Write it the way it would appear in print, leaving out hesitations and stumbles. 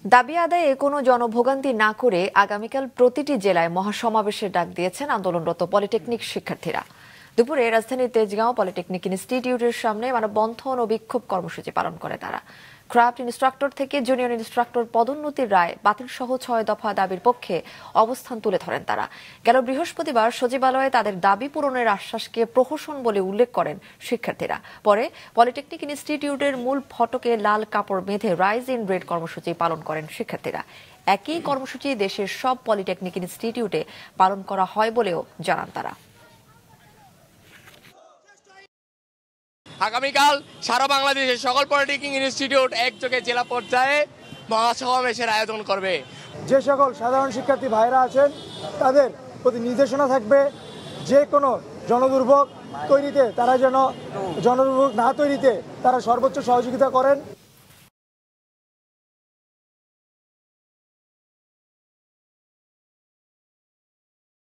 দাবি আদায়ে কোনো জনভোগান্তি না করে আগামীকাল প্রতিটি জেলায় মহাসমাবেশের ডাক দিয়েছেন আন্দোলনরত পলিটেকনিক শিক্ষার্থীরা। দুপুরে রাজধানীর তেজগাঁও পলিটেকনিক ইনস্টিটিউটের সামনে মানববন্ধন ও বিক্ষোভ কর্মসূচি পালন করে তারা। ক্রাফট ইনস্ট্রাক্টর থেকে জুনিয়র ইনস্ট্রাক্টর পদোন্নতির রায় বাতিল সহ ৬ দফা দাবির পক্ষে অবস্থান তুলে ধরেন তারা। গেল বৃহস্পতিবার সচিবালয়ে তাদের দাবি পূরণের আশ্বাসকে প্রহসন বলে উল্লেখ করেন শিক্ষার্থীরা। পরে পলিটেকনিক ইনস্টিটিউটের মূল ফটকে লাল কাপড় বেঁধে রাইজ ইন রেড কর্মসূচি পালন করেন শিক্ষার্থীরা। একই কর্মসূচি দেশের সব পলিটেকনিক ইনস্টিটিউটে পালন করা হয় বলেও জানান তারা। আগামীকাল সারা বাংলাদেশের সকল পলিটেকনিক ইনস্টিটিউট একযোগে জেলা পর্যায়ে মহাসমাবেশের আয়োজন করবে। যে সকল সাধারণ শিক্ষার্থী ভাইরা আছেন তাদের প্রতি নির্দেশনা থাকবে, যে কোনো জনদুর্ভোগ তৈরিতে তারা যেন জনদুর্ভোগ না তৈরিতে তারা সর্বোচ্চ সহযোগিতা করেন।